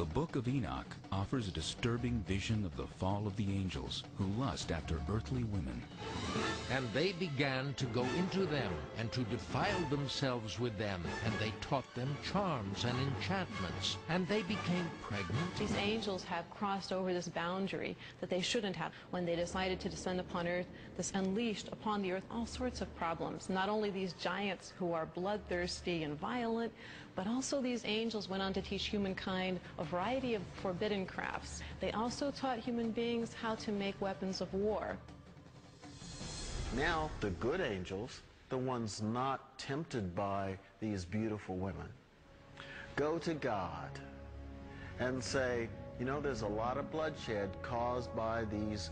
The Book of Enoch offers a disturbing vision of the fall of the angels who lust after earthly women. And they began to go into them, and to defile themselves with them, and they taught them charms and enchantments, and they became pregnant. These angels have crossed over this boundary that they shouldn't have. When they decided to descend upon earth, this unleashed upon the earth all sorts of problems. Not only these giants who are bloodthirsty and violent, but also these angels went on to teach humankind a variety of forbidden crafts. They also taught human beings how to make weapons of war. Now, the good angels, the ones not tempted by these beautiful women, go to God and say, you know, there's a lot of bloodshed caused by these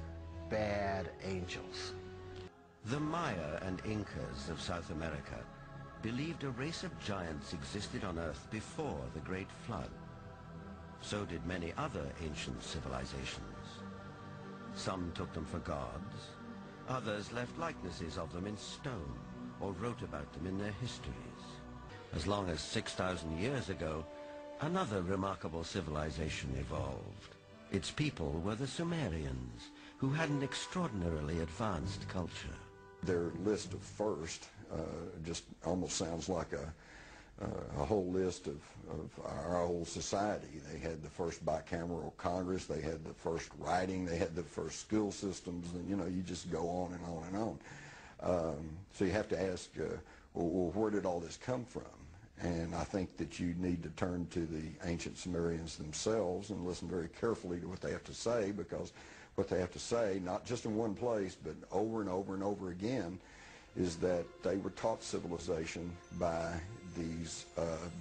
bad angels. The Maya and Incas of South America believed a race of giants existed on Earth before the Great Flood. So did many other ancient civilizations. Some took them for gods. Others left likenesses of them in stone or wrote about them in their histories. As long as 6,000 years ago, another remarkable civilization evolved. Its people were the Sumerians, who had an extraordinarily advanced culture. Their list of first just almost sounds like a whole list of our whole society. They had the first bicameral Congress, they had the first writing, they had the first school systems, and you know, you just go on and on and on. So you have to ask, well, where did all this come from? And I think that you need to turn to the ancient Sumerians themselves and listen very carefully to what they have to say, because what they have to say, not just in one place, but over and over and over again, is that they were taught civilization by these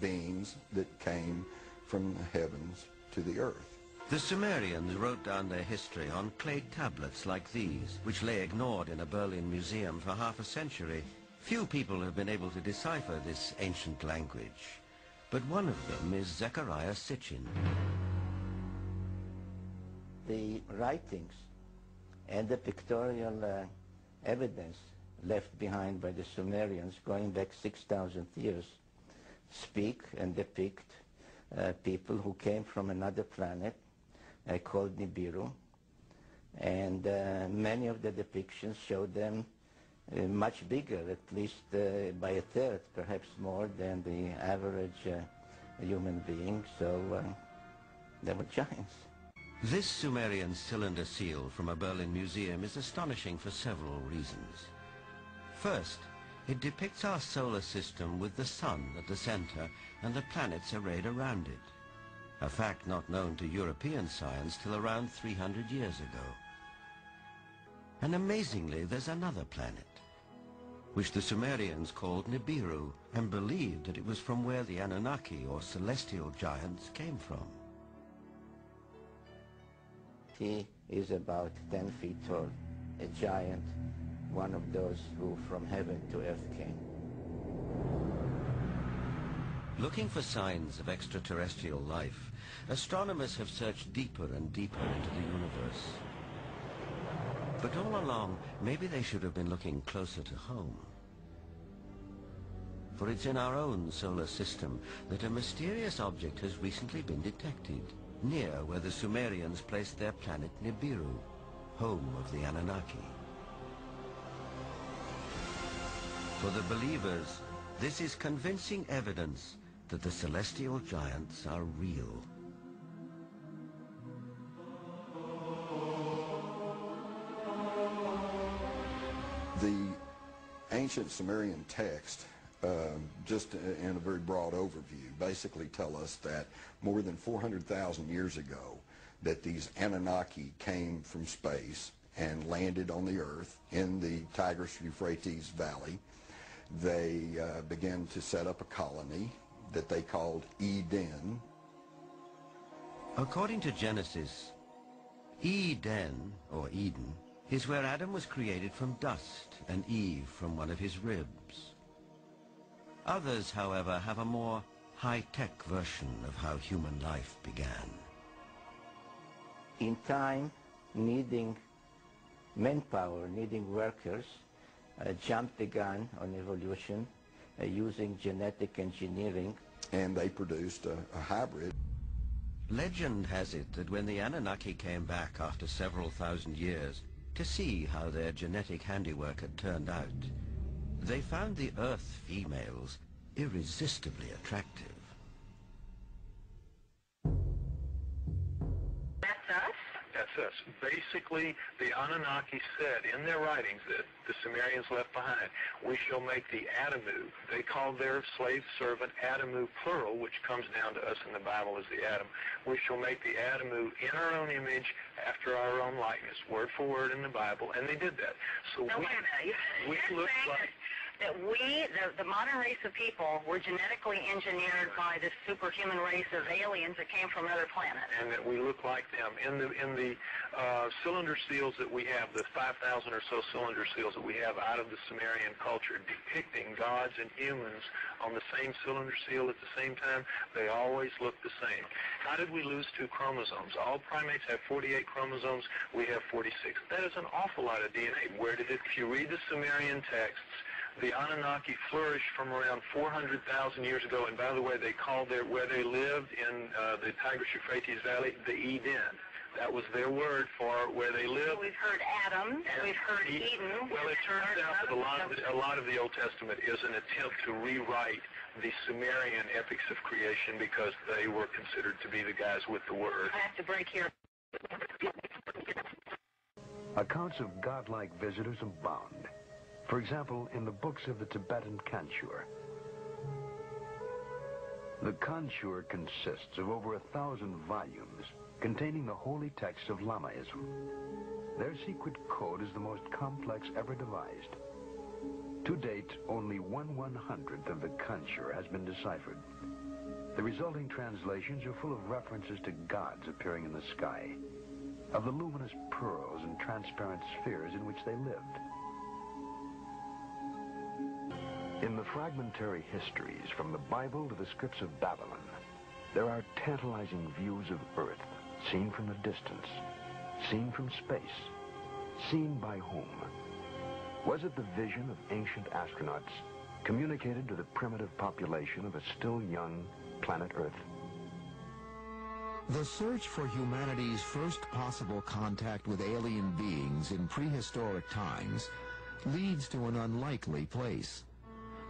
beings that came from the heavens to the earth. The Sumerians wrote down their history on clay tablets like these, which lay ignored in a Berlin museum for half a century. Few people have been able to decipher this ancient language, but one of them is Zechariah Sitchin. The writings and the pictorial evidence left behind by the Sumerians going back 6,000 years speak and depict people who came from another planet called Nibiru, and many of the depictions show them much bigger, at least by a third, perhaps more than the average human being, so they were giants. This Sumerian cylinder seal from a Berlin museum is astonishing for several reasons. First, it depicts our solar system with the sun at the center and the planets arrayed around it, a fact not known to European science till around 300 years ago. And amazingly, there's another planet, which the Sumerians called Nibiru, and believed that it was from where the Anunnaki, or celestial giants, came from. He is about 10 feet tall, a giant, one of those who from heaven to earth came. Looking for signs of extraterrestrial life, astronomers have searched deeper and deeper into the universe. But all along, maybe they should have been looking closer to home. For it's in our own solar system that a mysterious object has recently been detected, near where the Sumerians placed their planet Nibiru, home of the Anunnaki. For the believers, this is convincing evidence that the celestial giants are real. The ancient Sumerian text, just in a very broad overview, basically tell us that more than 400,000 years ago that these Anunnaki came from space and landed on the earth in the Tigris-Euphrates Valley. They began to set up a colony that they called Eden. According to Genesis, Eden, or Eden, is where Adam was created from dust and Eve from one of his ribs. Others, however, have a more high-tech version of how human life began. In time, needing manpower, needing workers, jumped the gun on evolution using genetic engineering. And they produced a hybrid. Legend has it that when the Anunnaki came back after several thousand years to see how their genetic handiwork had turned out, they found the Earth females irresistibly attractive. That's us? That's us. Basically, the Anunnaki said in their writings that the Sumerians left behind, we shall make the Adamu. They called their slave servant Adamu plural, which comes down to us in the Bible as the Adam. We shall make the Adamu in our own image, after our own likeness, word for word in the Bible, and they did that. So no, wait a minute. we look like... that we, the modern race of people, were genetically engineered by this superhuman race of aliens that came from other planets. And that we look like them. In the cylinder seals that we have, the 5,000 or so cylinder seals that we have out of the Sumerian culture, depicting gods and humans on the same cylinder seal at the same time, they always look the same. How did we lose 2 chromosomes? All primates have 48 chromosomes. We have 46. That is an awful lot of DNA. Where did it? If you read the Sumerian texts, the Anunnaki flourished from around 400,000 years ago, and by the way, they called where they lived in the Tigris-Euphrates Valley, the Eden. That was their word for where they lived. We've heard Adam, we've heard Eden. Well, it turns out that a lot of the Old Testament is an attempt to rewrite the Sumerian epics of creation because they were considered to be the guys with the word. I have to break here. Accounts of godlike visitors abound. For example, in the books of the Tibetan Kanchur. The Kanchur consists of over 1,000 volumes containing the holy texts of Lamaism. Their secret code is the most complex ever devised. To date, only 1/100th of the Kanchur has been deciphered. The resulting translations are full of references to gods appearing in the sky, of the luminous pearls and transparent spheres in which they lived. In the fragmentary histories from the Bible to the scripts of Babylon, there are tantalizing views of Earth, seen from a distance, seen from space, seen by whom? Was it the vision of ancient astronauts communicated to the primitive population of a still young planet Earth? The search for humanity's first possible contact with alien beings in prehistoric times leads to an unlikely place.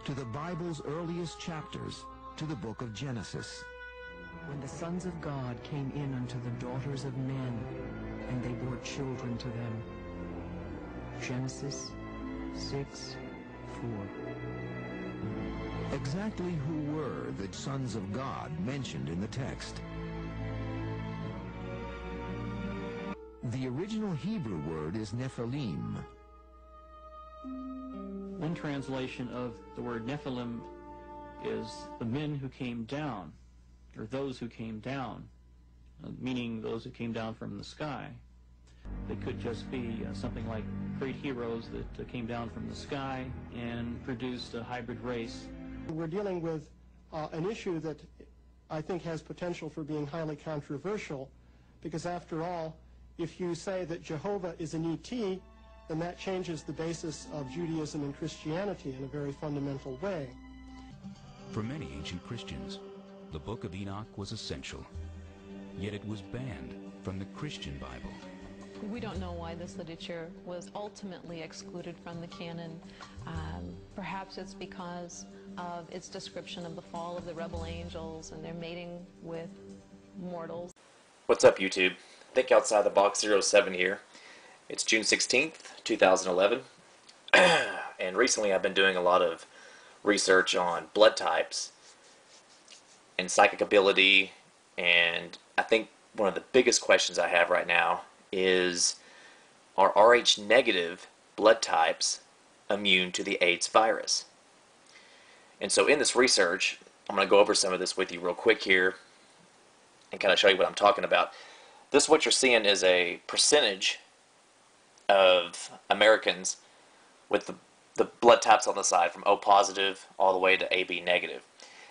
To the Bible's earliest chapters, to the book of Genesis. When the sons of God came in unto the daughters of men, and they bore children to them. Genesis 6:4. Exactly who were the sons of God mentioned in the text? The original Hebrew word is Nephilim. One translation of the word Nephilim is the men who came down, or those who came down, meaning those who came down from the sky. They could just be something like great heroes that came down from the sky and produced a hybrid race. We're dealing with an issue that I think has potential for being highly controversial, because after all, if you say that Jehovah is an ET, then that changes the basis of Judaism and Christianity in a very fundamental way. For many ancient Christians, the Book of Enoch was essential, yet it was banned from the Christian Bible. We don't know why this literature was ultimately excluded from the canon. Perhaps it's because of its description of the fall of the rebel angels and their mating with mortals. What's up, YouTube? Think Outside the Box 07 here. It's June 16th, 2011, and recently I've been doing a lot of research on blood types and psychic ability, and I think one of the biggest questions I have right now is, are Rh negative blood types immune to the AIDS virus? And so in this research, I'm going to go over some of this with you real quick here and kind of show you what I'm talking about. This, what you're seeing, is a percentage of Americans with the blood types on the side from O positive all the way to AB negative.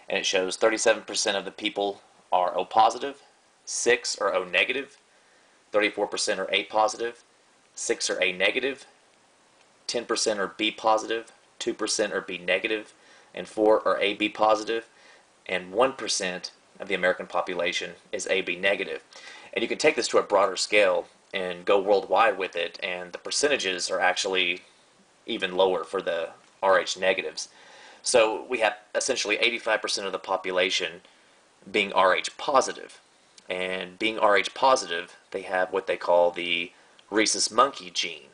And it shows 37% of the people are O positive, 6 are O negative, 34% are A positive, 6 are A negative, 10% are B positive, 2% are B negative, and 4 are AB positive, and 1% of the American population is AB negative. And you can take this to a broader scale and go worldwide with it, and the percentages are actually even lower for the Rh negatives. So we have essentially 85% of the population being Rh positive. And being Rh positive, they have what they call the rhesus monkey gene,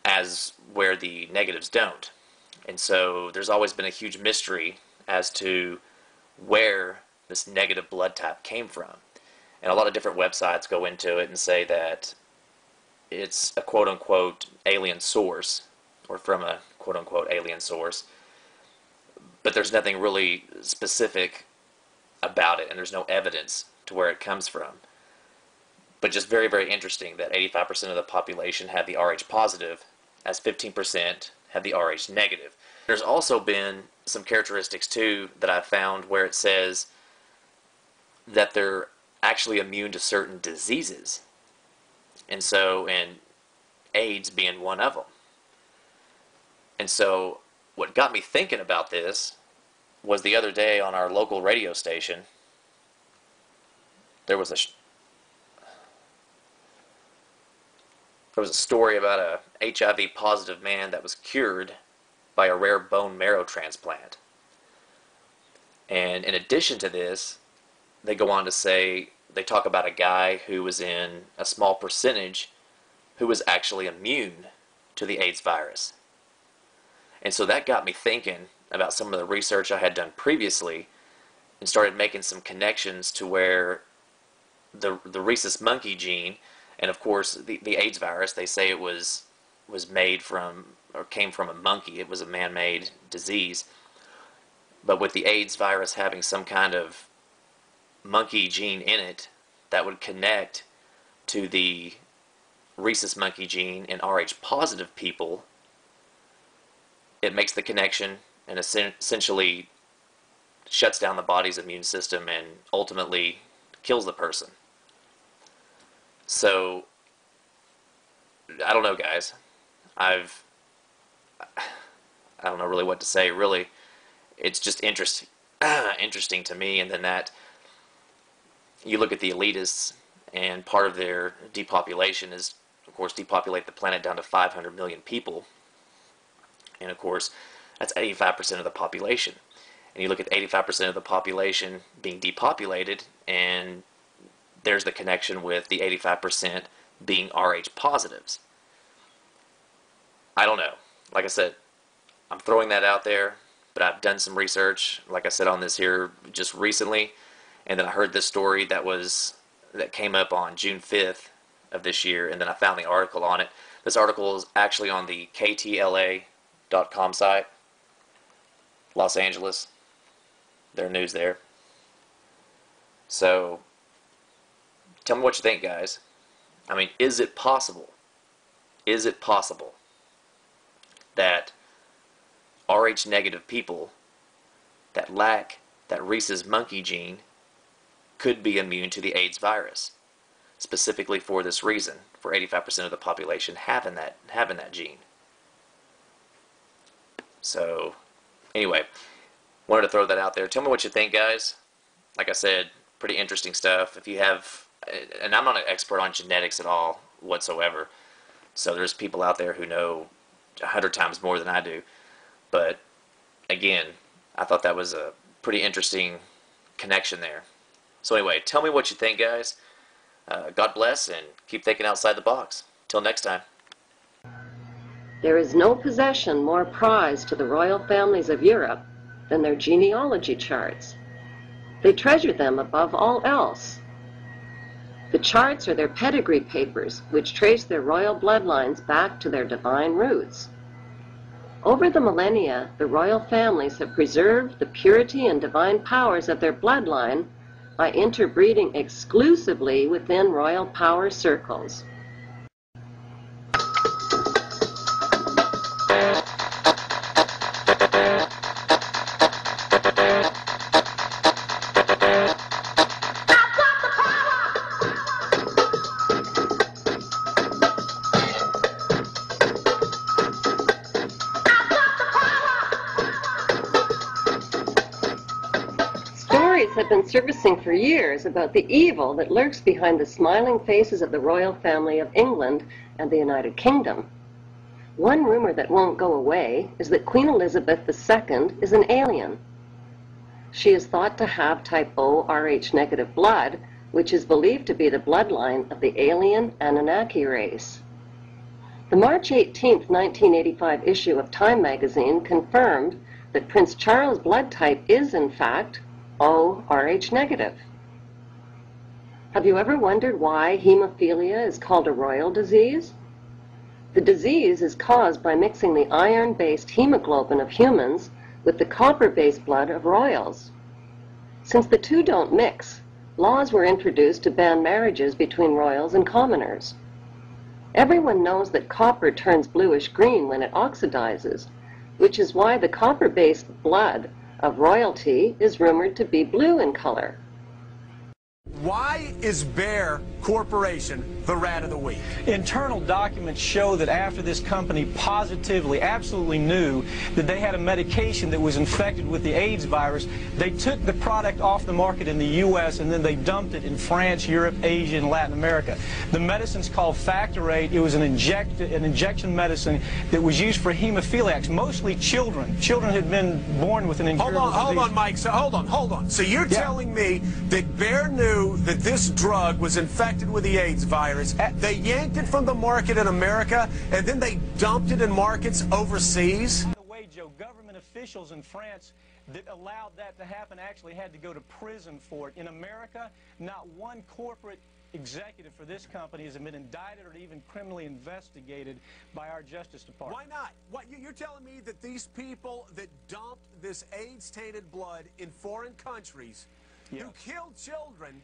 as where the negatives don't. And so there's always been a huge mystery as to where this negative blood type came from. And a lot of different websites go into it and say that it's a quote-unquote alien source, or from a quote-unquote alien source, but there's nothing really specific about it, and there's no evidence to where it comes from. But just very, very interesting that 85% of the population had the Rh positive, as 15% had the Rh negative. There's also been some characteristics too that I've found where it says that they're actually immune to certain diseases, and AIDS being one of them. And so what got me thinking about this was the other day on our local radio station, there was a story about a HIV positive man that was cured by a rare bone marrow transplant. And in addition to this, they go on to say, they talk about a guy who was in a small percentage who was actually immune to the AIDS virus. And so that got me thinking about some of the research I had done previously, and started making some connections to where the rhesus monkey gene, and of course the AIDS virus, they say it was made from, or came from a monkey. It was a man-made disease. But with the AIDS virus having some kind of monkey gene in it that would connect to the rhesus monkey gene in Rh positive people, it makes the connection and essentially shuts down the body's immune system and ultimately kills the person. So I don't know, guys. I don't know really what to say. Really, it's just interesting to me. And then that you look at the elitists, and part of their depopulation is, of course, depopulate the planet down to 500 million people. And of course, that's 85% of the population. And you look at 85% of the population being depopulated, and there's the connection with the 85% being Rh positives. I don't know. Like I said, I'm throwing that out there, but I've done some research, like I said, on this here just recently, and then I heard this story that came up on June 5th of this year, and then I found the article on it. This article is actually on the KTLA.com site, Los Angeles, their news there. So tell me what you think, guys. I mean, is it possible that Rh negative people that lack that rhesus monkey gene could be immune to the AIDS virus, specifically for this reason, for 85% of the population having that gene? So anyway, wanted to throw that out there. Tell me what you think, guys. Like I said, pretty interesting stuff. If you have, and I'm not an expert on genetics at all whatsoever, so there's people out there who know 100 times more than I do. But again, I thought that was a pretty interesting connection there. So anyway, tell me what you think, guys. God bless, and keep thinking outside the box. Till next time. There is no possession more prized to the royal families of Europe than their genealogy charts. They treasure them above all else. The charts are their pedigree papers, which trace their royal bloodlines back to their divine roots. Over the millennia, the royal families have preserved the purity and divine powers of their bloodline by interbreeding exclusively within royal power circles. servicing for years about the evil that lurks behind the smiling faces of the royal family of England and the United Kingdom. One rumor that won't go away is that Queen Elizabeth II is an alien. She is thought to have type O Rh negative blood, which is believed to be the bloodline of the alien Anunnaki race. The March 18, 1985 issue of Time magazine confirmed that Prince Charles' blood type is, in fact, O Rh negative. Have you ever wondered why hemophilia is called a royal disease? The disease is caused by mixing the iron-based hemoglobin of humans with the copper-based blood of royals. Since the two don't mix, laws were introduced to ban marriages between royals and commoners. Everyone knows that copper turns bluish-green when it oxidizes, which is why the copper-based blood of royalty is rumored to be blue in color. Why is Bayer Corporation the rat of the week? Internal documents show that after this company positively, absolutely knew that they had a medication that was infected with the AIDS virus, they took the product off the market in the U.S. and then they dumped it in France, Europe, Asia, and Latin America. The medicine's called Factor 8. It was an injection medicine that was used for hemophiliacs, mostly children. Children had been born with an incurable disease. Hold on, Mike. So hold on. So you're telling me that Bayer knew that this drug was infected with the AIDS virus. They yanked it from the market in America, and then they dumped it in markets overseas? By the way, Joe, government officials in France that allowed that to happen actually had to go to prison for it. In America, not one corporate executive for this company has been indicted or even criminally investigated by our Justice Department. Why not? You're telling me that these people that dumped this AIDS-tainted blood in foreign countries, who killed children,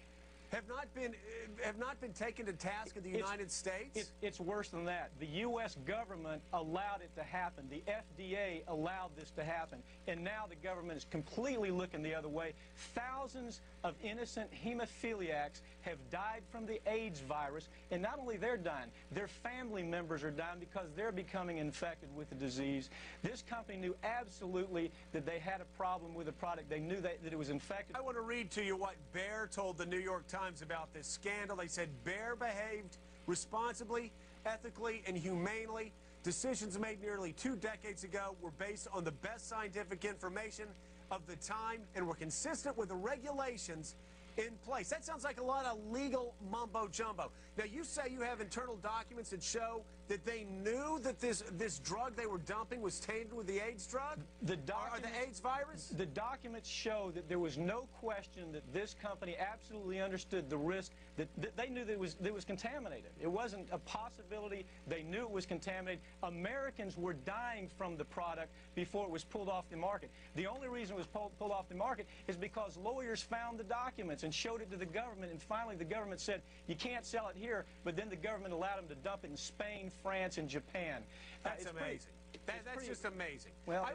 have not been taken to task in the United States? It's worse than that. The U.S. government allowed it to happen. The FDA allowed this to happen. And now the government is completely looking the other way. Thousands of innocent hemophiliacs have died from the AIDS virus. And not only they're dying, their family members are dying because they're becoming infected with the disease. This company knew absolutely that they had a problem with the product. They knew that it was infected. I want to read to you what Bayer told the New York Times about this scandal. They said Bayer behaved responsibly, ethically, and humanely. Decisions made nearly 2 decades ago were based on the best scientific information of the time and were consistent with the regulations in place. That sounds like a lot of legal mumbo-jumbo. Now, you say you have internal documents that show that they knew that this drug they were dumping was tainted with the AIDS drug? Or the AIDS virus? The documents show that there was no question that this company absolutely understood the risk, that they knew that it was contaminated. It wasn't a possibility. They knew it was contaminated. Americans were dying from the product before it was pulled off the market. The only reason it was pulled off the market is because lawyers found the documents and showed it to the government, and finally the government said, you can't sell it here, but then the government allowed them to dump it in Spain, France, and Japan. That's amazing. That's just amazing. Well,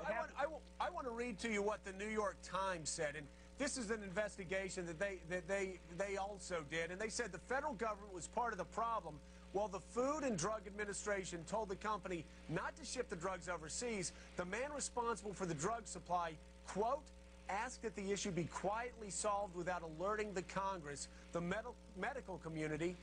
I want to read to you what the New York Times said, and this is an investigation that they also did, and they said the federal government was part of the problem while the Food and Drug Administration told the company not to ship the drugs overseas. The man responsible for the drug supply, quote, asked that the issue be quietly solved without alerting the Congress, the medical community,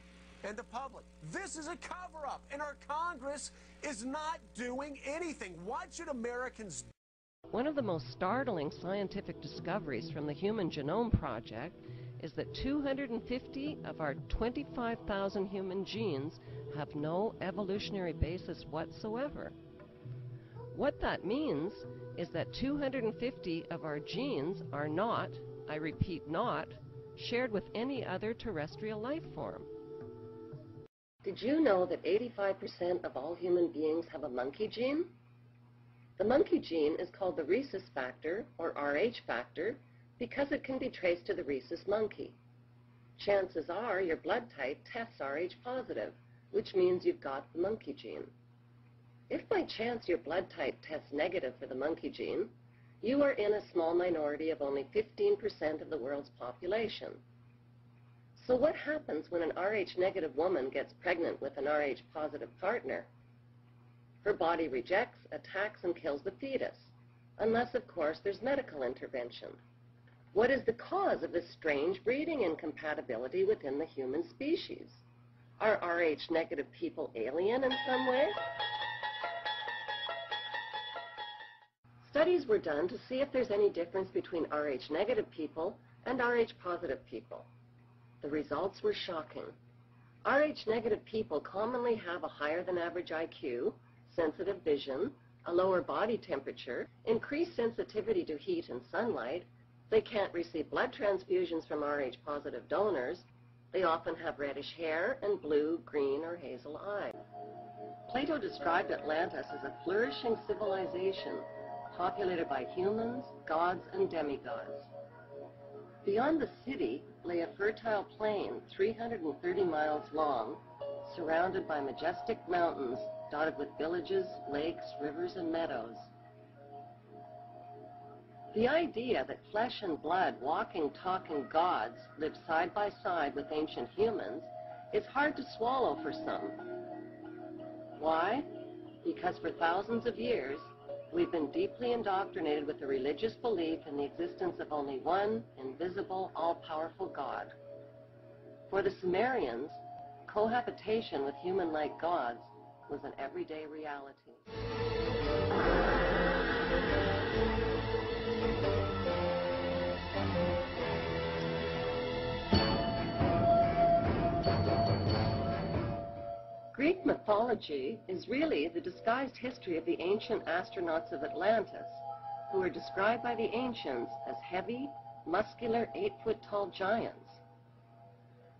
and the public. This is a cover-up, and our Congress is not doing anything. What should Americans do? One of the most startling scientific discoveries from the Human Genome Project is that 250 of our 25,000 human genes have no evolutionary basis whatsoever. What that means is that 250 of our genes are not, I repeat not, shared with any other terrestrial life form. Did you know that 85% of all human beings have a monkey gene? The monkey gene is called the rhesus factor, or Rh factor, because it can be traced to the rhesus monkey. Chances are your blood type tests Rh positive, which means you've got the monkey gene. If by chance your blood type tests negative for the monkey gene, you are in a small minority of only 15% of the world's population. So what happens when an Rh negative woman gets pregnant with an Rh positive partner? Her body rejects, attacks, and kills the fetus, unless, of course, there's medical intervention. What is the cause of this strange breeding incompatibility within the human species? Are Rh-negative people alien in some way? Studies were done to see if there's any difference between Rh-negative people and Rh-positive people. The results were shocking. Rh-negative people commonly have a higher than average IQ, sensitive vision, a lower body temperature, increased sensitivity to heat and sunlight. They can't receive blood transfusions from Rh-positive donors. They often have reddish hair and blue, green, or hazel eyes. Plato described Atlantis as a flourishing civilization populated by humans, gods, and demigods. Beyond the city lay a fertile plain 330 miles long, surrounded by majestic mountains dotted with villages, lakes, rivers, and meadows. The idea that flesh and blood, walking, talking gods live side by side with ancient humans is hard to swallow for some. Why? Because for thousands of years, we've been deeply indoctrinated with the religious belief in the existence of only one invisible, all-powerful God. For the Sumerians, cohabitation with human-like gods was an everyday reality. Greek mythology is really the disguised history of the ancient astronauts of Atlantis, who were described by the ancients as heavy, muscular, 8-foot-tall giants.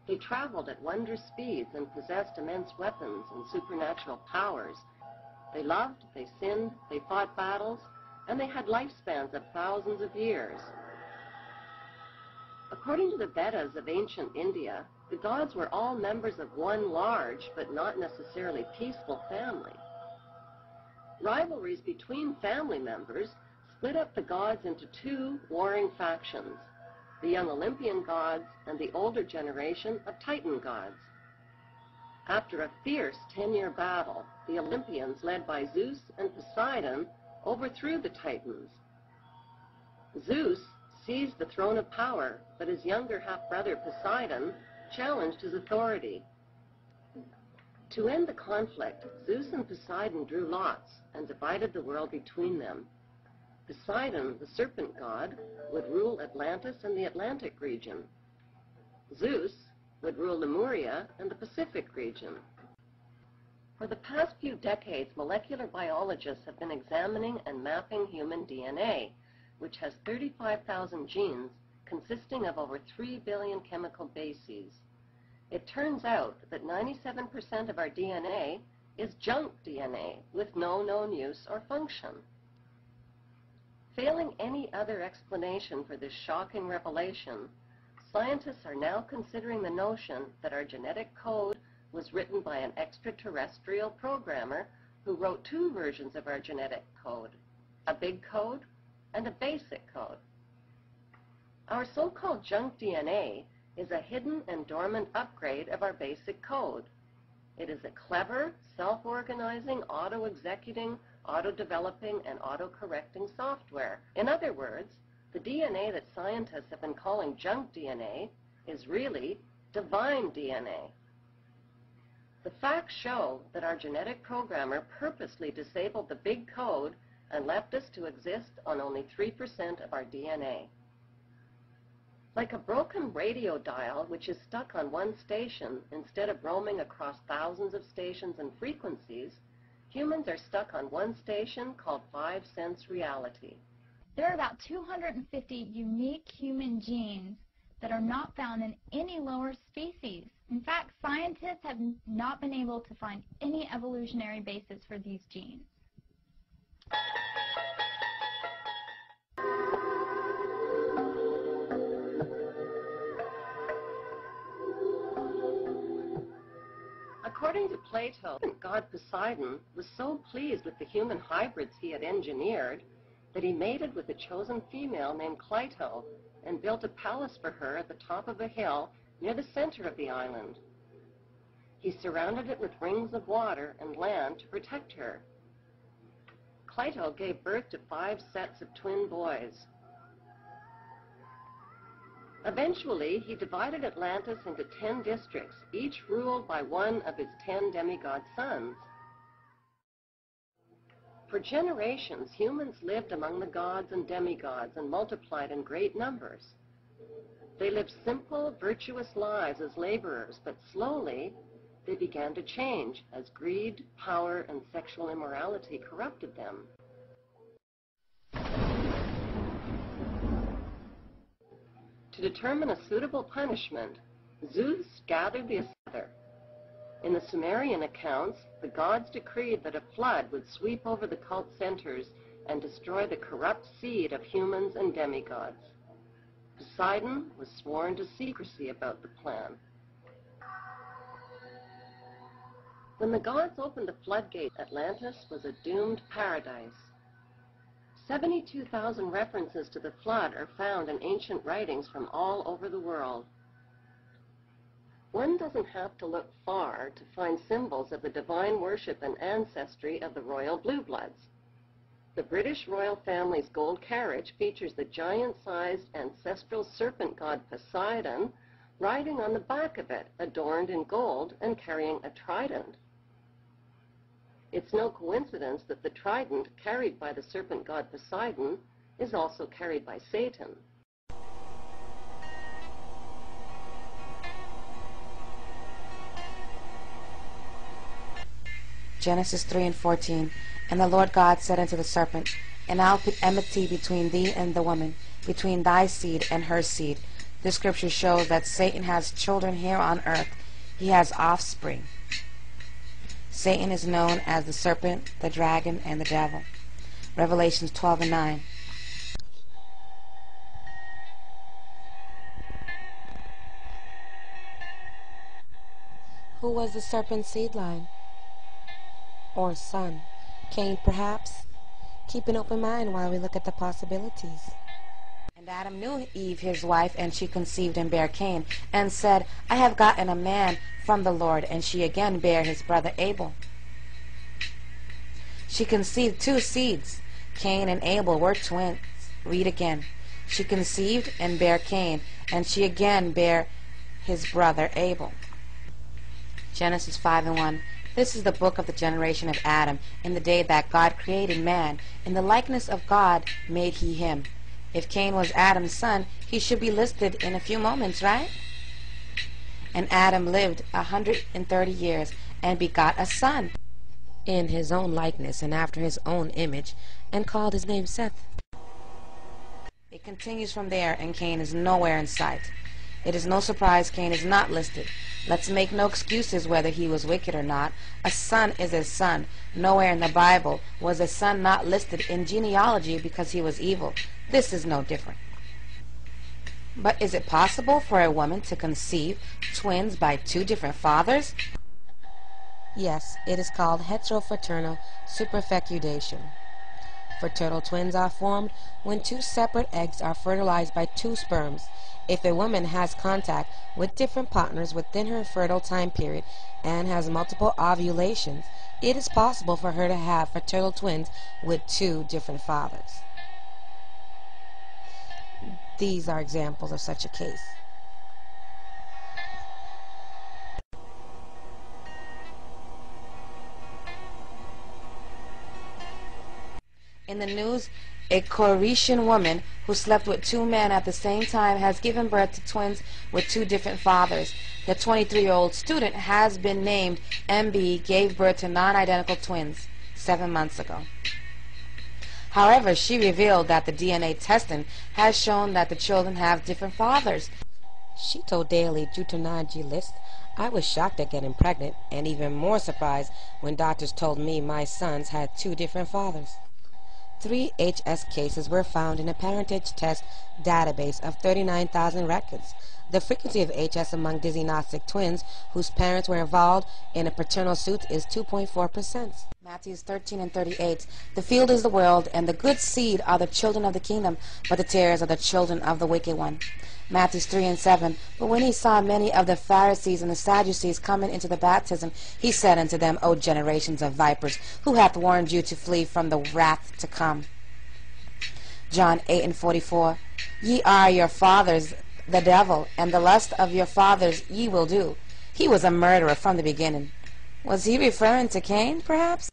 They traveled at wondrous speeds and possessed immense weapons and supernatural powers. They loved, they sinned, they fought battles, and they had lifespans of thousands of years. According to the Vedas of ancient India, the gods were all members of one large, but not necessarily peaceful family. Rivalries between family members split up the gods into two warring factions, the young Olympian gods and the older generation of Titan gods. After a fierce 10-year battle, the Olympians, led by Zeus and Poseidon, overthrew the Titans. Zeus seized the throne of power, but his younger half-brother Poseidon challenged his authority. To end the conflict, Zeus and Poseidon drew lots and divided the world between them. Poseidon, the serpent god, would rule Atlantis and the Atlantic region. Zeus would rule Lemuria and the Pacific region. For the past few decades, molecular biologists have been examining and mapping human DNA, which has 35,000 genes consisting of over 3 billion chemical bases. It turns out that 97% of our DNA is junk DNA with no known use or function. Failing any other explanation for this shocking revelation, scientists are now considering the notion that our genetic code was written by an extraterrestrial programmer who wrote two versions of our genetic code, a big code and a basic code. Our so-called junk DNA is a hidden and dormant upgrade of our basic code. It is a clever, self-organizing, auto-executing, auto-developing, and auto-correcting software. In other words, the DNA that scientists have been calling junk DNA is really divine DNA. The facts show that our genetic programmer purposely disabled the big code and left us to exist on only 3% of our DNA. Like a broken radio dial which is stuck on one station instead of roaming across thousands of stations and frequencies, humans are stuck on one station called 5-sense reality. There are about 250 unique human genes that are not found in any lower species. In fact, scientists have not been able to find any evolutionary basis for these genes. According to Plato, god Poseidon was so pleased with the human hybrids he had engineered that he mated with a chosen female named Cleito and built a palace for her at the top of a hill near the center of the island. He surrounded it with rings of water and land to protect her. Cleito gave birth to 5 sets of twin boys. Eventually, he divided Atlantis into 10 districts, each ruled by one of his 10 demigod sons. For generations, humans lived among the gods and demigods and multiplied in great numbers. They lived simple, virtuous lives as laborers, but slowly they began to change as greed, power, and sexual immorality corrupted them. To determine a suitable punishment, Zeus gathered the together. In the Sumerian accounts, the gods decreed that a flood would sweep over the cult centers and destroy the corrupt seed of humans and demigods. Poseidon was sworn to secrecy about the plan. When the gods opened the floodgate, Atlantis was a doomed paradise. 72,000 references to the flood are found in ancient writings from all over the world. One doesn't have to look far to find symbols of the divine worship and ancestry of the royal blue bloods. The British royal family's gold carriage features the giant-sized ancestral serpent god Poseidon riding on the back of it, adorned in gold and carrying a trident. It's no coincidence that the trident carried by the serpent god Poseidon is also carried by Satan. Genesis 3:14. And the Lord God said unto the serpent, And I'll put enmity between thee and the woman, between thy seed and her seed. This scripture shows that Satan has children here on earth. He has offspring. Satan is known as the serpent, the dragon, and the devil. Revelations 12:9. Who was the serpent's seed line? Or son? Cain, perhaps? Keep an open mind while we look at the possibilities. And Adam knew Eve, his wife, and she conceived and bare Cain, and said, I have gotten a man from the Lord, and she again bare his brother Abel. She conceived two seeds. Cain and Abel were twins. Read again. She conceived and bare Cain, and she again bare his brother Abel. Genesis 5:1. This is the book of the generation of Adam, in the day that God created man. In the likeness of God made he him. If Cain was Adam's son, he should be listed in a few moments, right? And Adam lived 130 years and begot a son in his own likeness and after his own image, and called his name Seth. It continues from there, and Cain is nowhere in sight. It is no surprise Cain is not listed. Let's make no excuses whether he was wicked or not. A son is a son. Nowhere in the Bible was a son not listed in genealogy because he was evil. This is no different. But is it possible for a woman to conceive twins by two different fathers? Yes, it is called heterofraternal superfecundation. Fraternal twins are formed when two separate eggs are fertilized by two sperms. If a woman has contact with different partners within her fertile time period and has multiple ovulations, it is possible for her to have fraternal twins with two different fathers. These are examples of such a case. In the news, a Croatian woman who slept with two men at the same time has given birth to twins with two different fathers. The 23-year-old student has been named MB, gave birth to non-identical twins 7 months ago. However, she revealed that the DNA testing has shown that the children have different fathers. She told Daily Deuteronomy List, I was shocked at getting pregnant and even more surprised when doctors told me my sons had two different fathers. 3 HS cases were found in a parentage test database of 39,000 records. The frequency of HS among dysgnostic twins whose parents were involved in a paternal suit is 2.4%. Matthew 13:38. The field is the world, and the good seed are the children of the kingdom, but the tares are the children of the wicked one. Matthew 3:7. But when he saw many of the Pharisees and the Sadducees coming into the baptism, he said unto them, O generations of vipers, who hath warned you to flee from the wrath to come? John 8:44. Ye are your fathers, the devil, and the lust of your fathers ye will do. He was a murderer from the beginning. Was he referring to Cain, perhaps?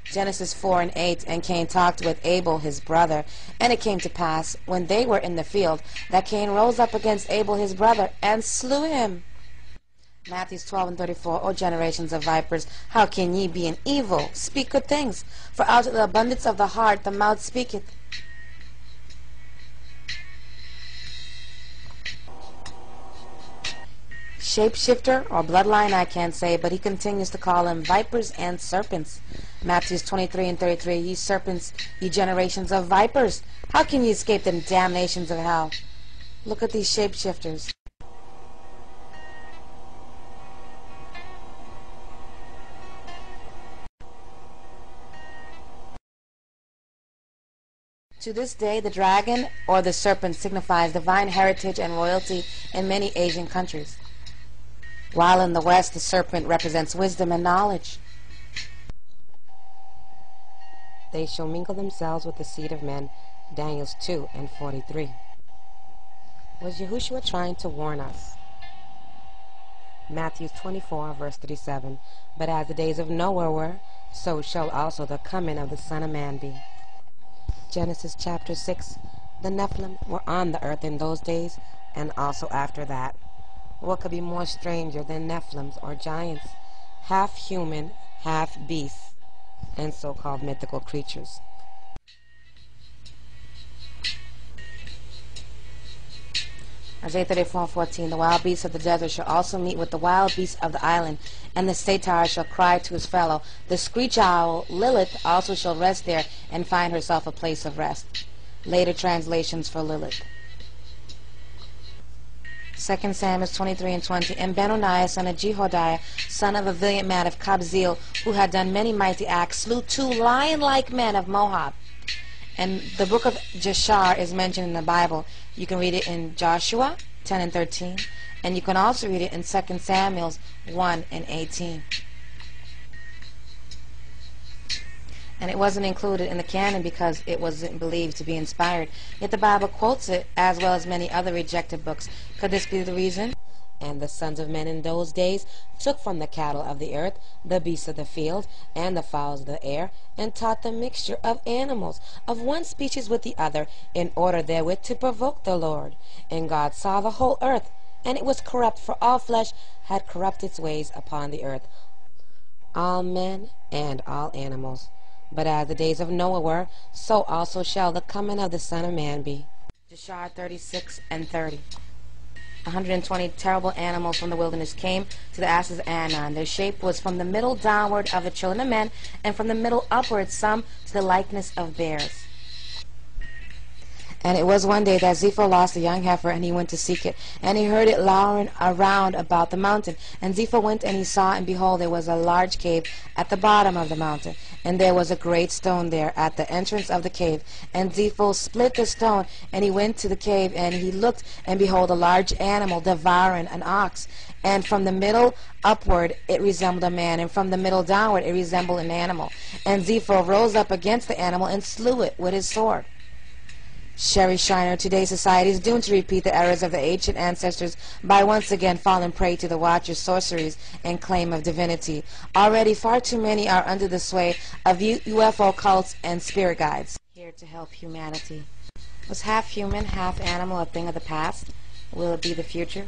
Genesis 4:8, and Cain talked with Abel his brother. And it came to pass, when they were in the field, that Cain rose up against Abel his brother, and slew him. Matthew 12:34, O generations of vipers, how can ye, being evil, speak good things? For out of the abundance of the heart the mouth speaketh. Shapeshifter or bloodline, I can't say, but he continues to call them vipers and serpents. Matthew 23:33, ye serpents, ye generations of vipers, how can ye escape them damnations of hell? Look at these shapeshifters. To this day, the dragon or the serpent signifies divine heritage and royalty in many Asian countries, while in the West, the serpent represents wisdom and knowledge. They shall mingle themselves with the seed of men, Daniel 2:43. Was Yahushua trying to warn us? Matthew 24:37. But as the days of Noah were, so shall also the coming of the Son of Man be. Genesis chapter 6. The Nephilim were on the earth in those days, and also after that. What could be more stranger than Nephilims or giants, half human, half beasts, and so-called mythical creatures? Isaiah 34:14, the wild beasts of the desert shall also meet with the wild beasts of the island, and the satyr shall cry to his fellow. The screech owl, Lilith, also shall rest there and find herself a place of rest. Later translations for Lilith. 2 Samuel 23:20, and Benoniah, son of Jehoiada, son of a valiant man of Kabzeel, who had done many mighty acts, slew 2 lion-like men of Moab. And the book of Jashar is mentioned in the Bible. You can read it in Joshua 10:13, and you can also read it in 2 Samuel 1:18. And it wasn't included in the canon because it wasn't believed to be inspired. Yet the Bible quotes it, as well as many other rejected books. Could this be the reason? And the sons of men in those days took from the cattle of the earth, the beasts of the field, and the fowls of the air, and taught the mixture of animals of one species with the other, in order therewith to provoke the Lord. And God saw the whole earth, and it was corrupt, for all flesh had corrupt its ways upon the earth, all men and all animals. But as the days of Noah were, so also shall the coming of the Son of Man be. Jashar 36:30. 120 terrible animals from the wilderness came to the asses of Anan. Their shape was from the middle downward of the children of men, and from the middle upward some to the likeness of bears. And it was one day that Zepho lost a young heifer, and he went to seek it. And he heard it lowering around about the mountain. And Zepho went, and he saw, and behold, there was a large cave at the bottom of the mountain. And there was a great stone there at the entrance of the cave. And Zepho split the stone, and he went to the cave, and he looked, and behold, a large animal devouring an ox. And from the middle upward it resembled a man, and from the middle downward it resembled an animal. And Zepho rose up against the animal and slew it with his sword. Sherry Shiner, today's society is doomed to repeat the errors of the ancient ancestors by once again falling prey to the Watcher's sorceries and claim of divinity. Already far too many are under the sway of UFO cults and spirit guides. Here to help humanity. Was half human, half animal a thing of the past? Will it be the future?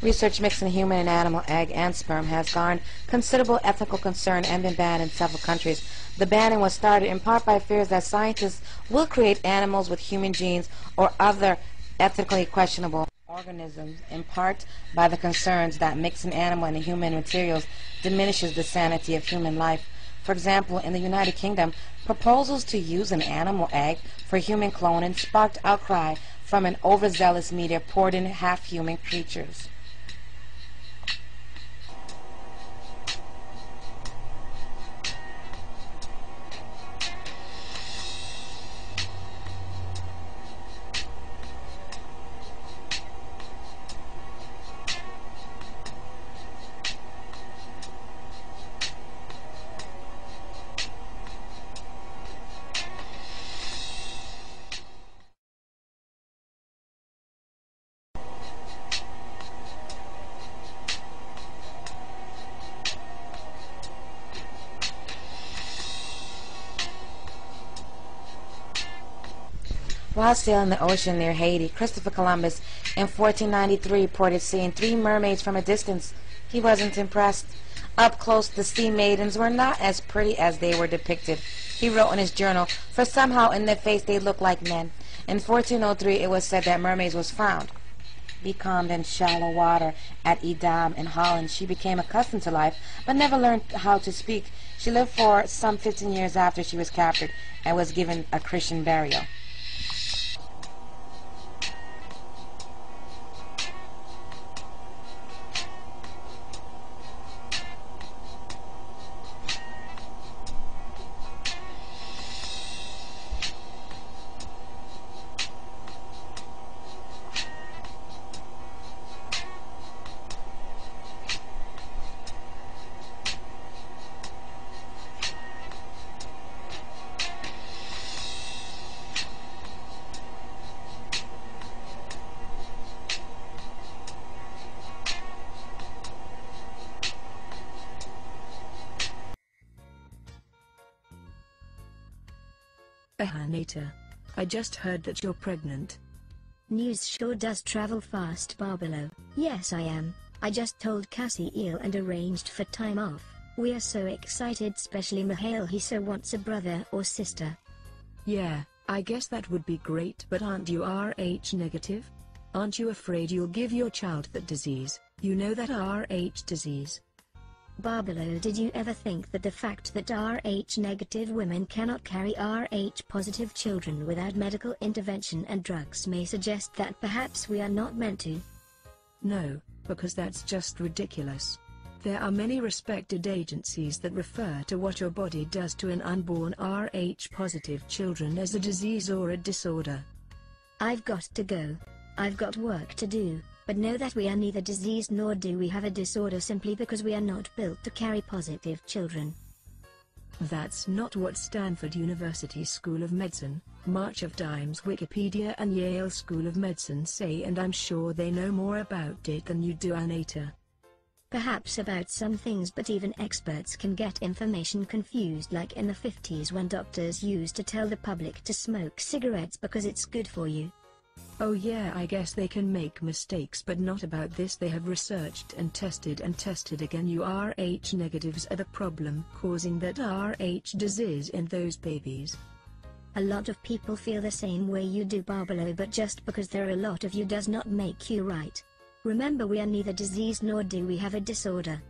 Research mixing human and animal egg and sperm has garnered considerable ethical concern and been banned in several countries. The banning was started in part by fears that scientists will create animals with human genes or other ethically questionable organisms, in part by the concerns that mixing animal and human materials diminishes the sanity of human life. For example, in the United Kingdom, proposals to use an animal egg for human cloning sparked outcry from an overzealous media poured in half-human creatures. While sailing the ocean near Haiti, Christopher Columbus in 1493 reported seeing 3 mermaids from a distance. He wasn't impressed. Up close, the sea maidens were not as pretty as they were depicted. He wrote in his journal, for somehow in their face they looked like men. In 1403 it was said that mermaids was found. Becalmed in shallow water at Edam in Holland, she became accustomed to life, but never learned how to speak. She lived for some 15 years after she was captured and was given a Christian burial. Nata, I just heard that you're pregnant. News sure does travel fast, Barbelo. Yes, I am. I just told Cassie Eel and arranged for time off. We are so excited, especially Mihail. He so wants a brother or sister. Yeah, I guess that would be great, but aren't you Rh negative? Aren't you afraid you'll give your child that disease? You know that Rh disease. Barbelo, did you ever think that the fact that Rh negative women cannot carry Rh positive children without medical intervention and drugs may suggest that perhaps we are not meant to? No, because that's just ridiculous. There are many respected agencies that refer to what your body does to an unborn Rh positive children as a disease or a disorder. I've got to go. I've got work to do. But know that we are neither diseased nor do we have a disorder simply because we are not built to carry positive children. That's not what Stanford University School of Medicine, March of Dimes Wikipedia and Yale School of Medicine say, and I'm sure they know more about it than you do, Anita. Perhaps about some things, but even experts can get information confused, like in the 50s when doctors used to tell the public to smoke cigarettes because it's good for you. Oh yeah, I guess they can make mistakes, but not about this. They have researched and tested again. You Rh negatives are the problem causing that Rh disease in those babies. A lot of people feel the same way you do, Barbelo, but just because there are a lot of you does not make you right. Remember, we are neither diseased nor do we have a disorder.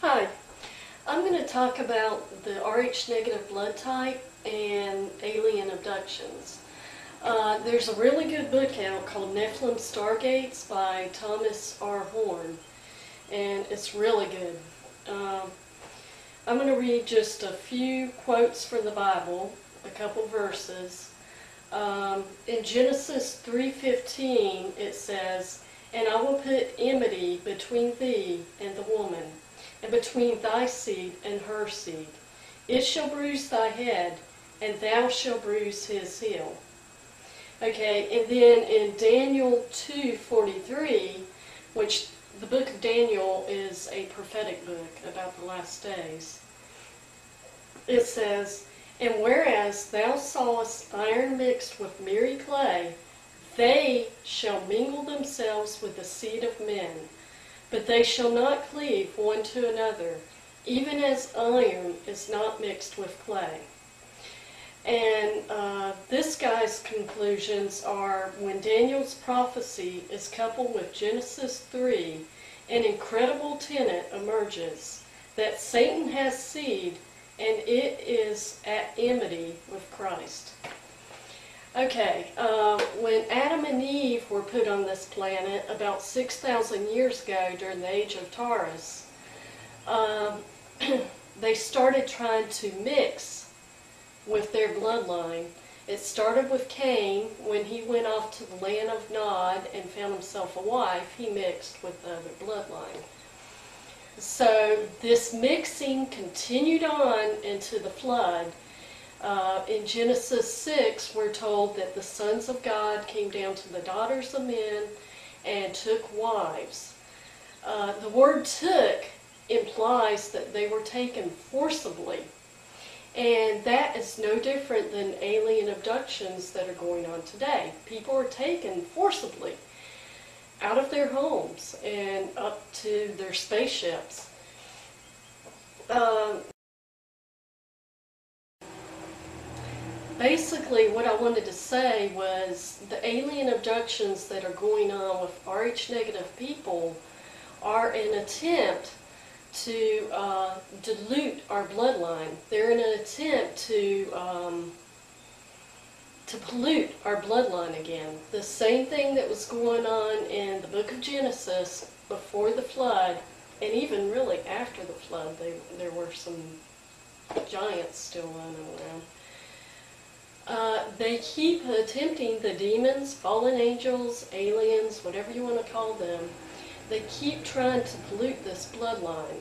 Hi, I'm going to talk about the Rh negative blood type and alien abductions. There's a really good book out called Nephilim Stargates by Thomas R. Horn, and it's really good. I'm going to read just a few quotes from the Bible, a couple verses. In Genesis 3:15 it says, "And I will put enmity between thee and the woman, and between thy seed and her seed. It shall bruise thy head, and thou shalt bruise his heel." Okay, and then in Daniel 2:43, which the book of Daniel is a prophetic book about the last days, it says, "And whereas thou sawest iron mixed with miry clay, they shall mingle themselves with the seed of men, but they shall not cleave one to another, even as iron is not mixed with clay." And this guy's conclusions are, when Daniel's prophecy is coupled with Genesis 3, an incredible tenet emerges that Satan has seed and it is at enmity with Christ. Okay, when Adam and Eve were put on this planet about 6,000 years ago during the age of Taurus, they started trying to mix with their bloodline. It started with Cain. When he went off to the land of Nod and found himself a wife, he mixed with the other bloodline. So this mixing continued on into the flood. In Genesis 6, we're told that the sons of God came down to the daughters of men and took wives. The word took implies that they were taken forcibly. And that is no different than alien abductions that are going on today. People are taken forcibly out of their homes and up to their spaceships. Basically, what I wanted to say was the alien abductions that are going on with Rh-negative people are an attempt to dilute our bloodline. They're in an attempt to pollute our bloodline again. The same thing that was going on in the book of Genesis before the flood, and even really after the flood, there were some giants still running around. They keep attempting, the demons, fallen angels, aliens, whatever you want to call them, they keep trying to pollute this bloodline.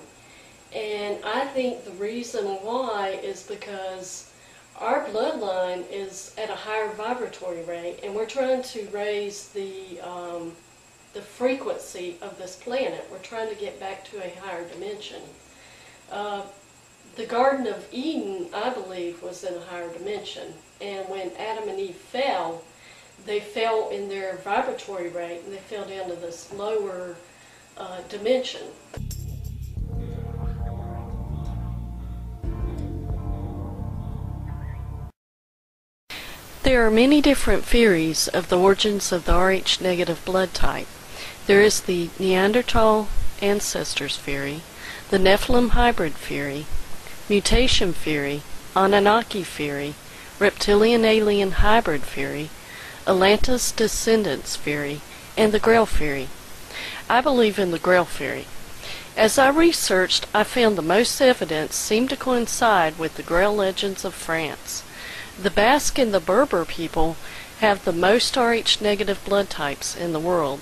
And I think the reason why is because our bloodline is at a higher vibratory rate, and we're trying to raise the frequency of this planet. We're trying to get back to a higher dimension. The Garden of Eden, I believe, was in a higher dimension. And when Adam and Eve fell, they fell in their vibratory rate, and they fell down to this lower dimension. There are many different theories of the origins of the Rh-negative blood type. There is the Neanderthal ancestors theory, the Nephilim hybrid theory, mutation theory, Anunnaki theory, reptilian alien hybrid theory, Atlantis descendants theory, and the Grail theory. I believe in the Grail theory. As I researched, I found the most evidence seemed to coincide with the Grail legends of France. The Basque and the Berber people have the most Rh-negative blood types in the world.